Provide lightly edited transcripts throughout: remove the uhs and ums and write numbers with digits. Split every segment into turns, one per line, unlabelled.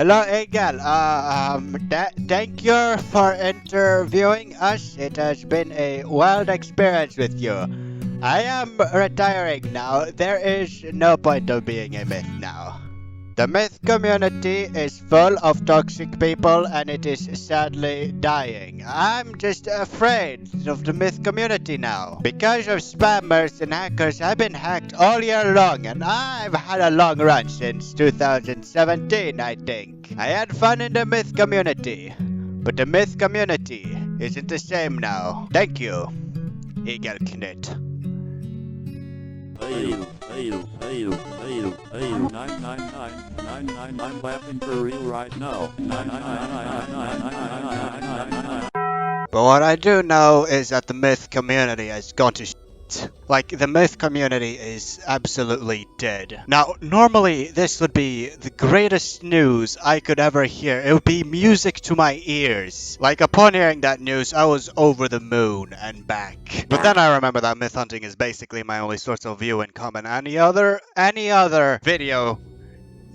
Hello, Egel. Thank you for interviewing us. It has been a wild experience with you. I am retiring now. There is no point of being a myth now. The myth community is full of toxic people and it is sadly dying. I'm just afraid of the myth community now. Because of spammers and hackers, I've been hacked all year long and I've had a long run since 2017, I think. I had fun in the myth community, but the myth community isn't the same now. Thank you, Igelknytt.
I'm laughing for real right now.
But what I do know is that the myth community has gone to shit. Like, the myth community is absolutely dead. Now, normally this would be the greatest news I could ever hear. It would be music to my ears. Like, upon hearing that news, I was over the moon and back. But then I remember that myth hunting is basically my only source of view income, and any other video,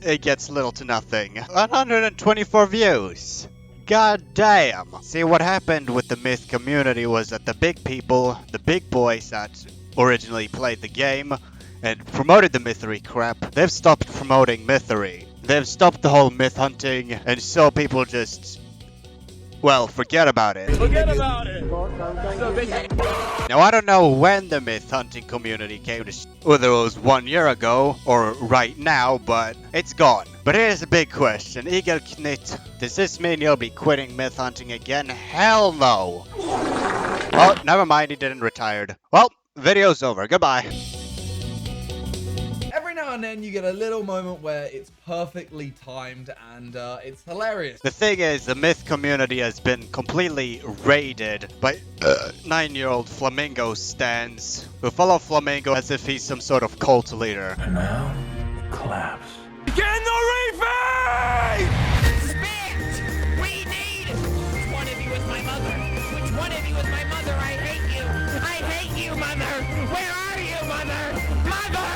it gets little to nothing. 124 views. God damn! See, what happened with the myth community was that the big people, the big boys that originally played the game and promoted the mythery crap, they've stopped promoting mythery. They've stopped the whole myth hunting, and so people just, well, forget about it.
Forget about it!
Now, I don't know when the myth hunting community came to whether it was 1 year ago or right now, but it's gone. But here's a big question. Igelknytt, does this mean you'll be quitting myth hunting again? Hell no! Oh, never mind, he didn't retire. Well, video's over. Goodbye.
Every now and then you get a little moment where it's perfectly timed and it's hilarious.
The thing is, the myth community has been completely raided by 9-year-old Flamingo stans who follow Flamingo as if he's some sort of cult leader.
And now, collapse.
Get the refund!
Spit! We need! Which one of you is my mother? Which one of you is my mother? I hate you! I hate you, mother! Where are you, mother? Mother!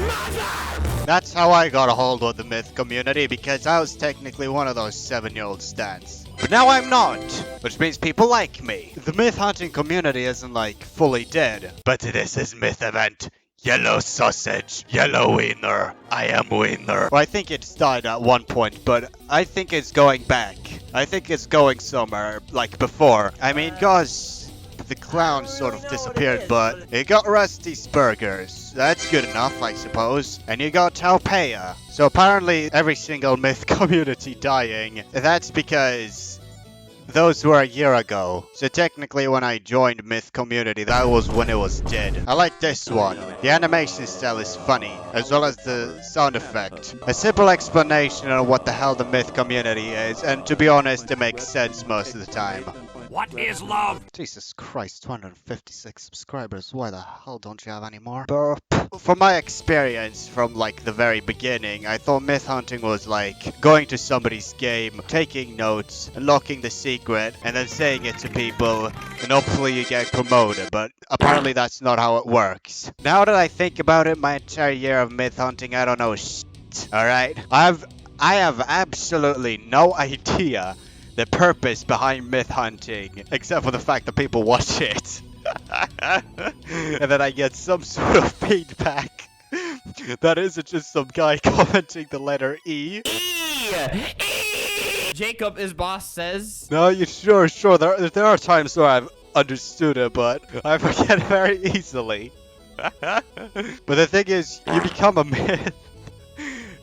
Mother!
That's how I got a hold of the myth community, because I was technically one of those 7-year-old stans. But now I'm not, which means people like me. The myth hunting community isn't like fully dead, but this is myth event. Yellow sausage, yellow wiener, I am wiener. Well, I think it's died at one point, but I think it's going back. I think it's going somewhere, like before. I mean, cause the clown sort of disappeared, but you got Rusty's Burgers. That's good enough, I suppose. And you got Taupea. So apparently every single myth community dying, that's because those were a year ago. So technically when I joined myth community, that was when it was dead. I like this one. The animation style is funny, as well as the sound effect. A simple explanation of what the hell the myth community is, and to be honest, it makes sense most of the time.
What is love?
Jesus Christ, 256 subscribers. Why the hell don't you have any more? Burp. From my experience from like the very beginning, I thought myth hunting was like going to somebody's game, taking notes, unlocking the secret, and then saying it to people, and hopefully you get promoted, but apparently that's not how it works. Now that I think about it, my entire year of myth hunting, I don't know shit, alright? I have absolutely no idea the purpose behind myth hunting, except for the fact that people watch it. And then I get some sort of feedback that isn't just some guy commenting the letter E.
Jacob, his boss says.
No, you sure. There are times where I've understood it, but I forget very easily. But the thing is, you become a myth.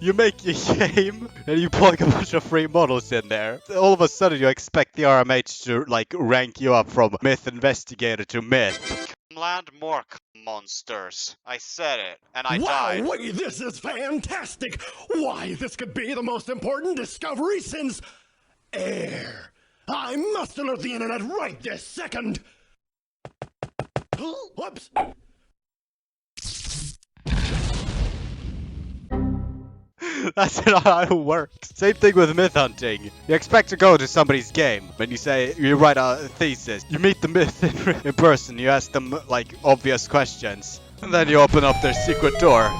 You make your game, and you plug a bunch of free models in there. All of a sudden, you expect the RMH to, like, rank you up from Myth Investigator to Myth. Land more monsters. I said it, and I died.
Wow, this is fantastic! Why, this could be the most important discovery since air. I must alert the internet right this second. Whoops.
That's not how it works. Same thing with myth hunting. You expect to go to somebody's game, and you write a thesis. You meet the myth in person, you ask them, like, obvious questions. And then you open up their secret door.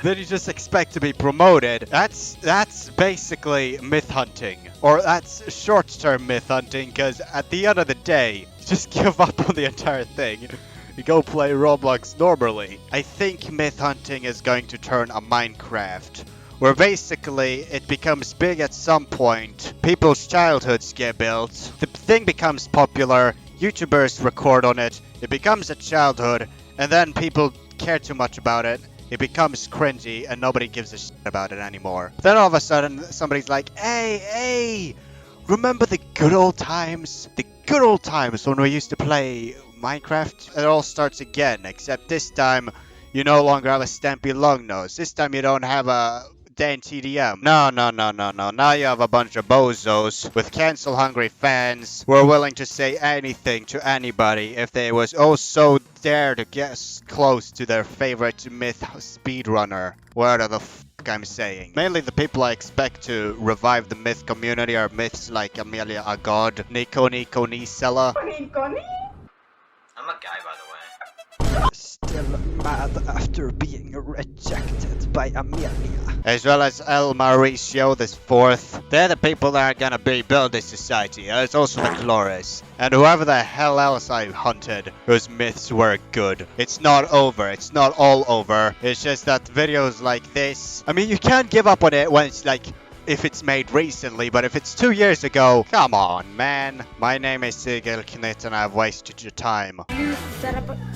then you just expect to be promoted. That's basically myth hunting. Or that's short-term myth hunting, because at the end of the day, you just give up on the entire thing. You go play Roblox normally. I think myth hunting is going to turn a Minecraft, where basically it becomes big at some point, people's childhoods get built, the thing becomes popular, YouTubers record on it, it becomes a childhood, and then people care too much about it, it becomes cringy, and nobody gives a shit about it anymore. Then all of a sudden, somebody's like, hey, remember the good old times? The good old times when we used to play Minecraft? It all starts again, except this time, you no longer have a Stampy Longnose. This time you don't have a Dan TDM. No. Now you have a bunch of bozos with cancel-hungry fans who are willing to say anything to anybody if they was oh so dare to get close to their favorite myth speedrunner. Whatever the fuck I'm saying. Mainly the people I expect to revive the myth community are myths like Amelia Agod, Nico Nisela.
I'm a guy, by the way.
Still mad after being rejected by Amelia. As well as El Mauricio the fourth. They're the people that are gonna rebuild this society. There's also the Flores. And whoever the hell else I hunted whose myths were good. It's not over. It's not all over. It's just that videos like this. I mean, you can't give up on it when it's like if it's made recently, but if it's 2 years ago, come on, man. My name is Igelknytt and I've wasted your time.
Sarapakara.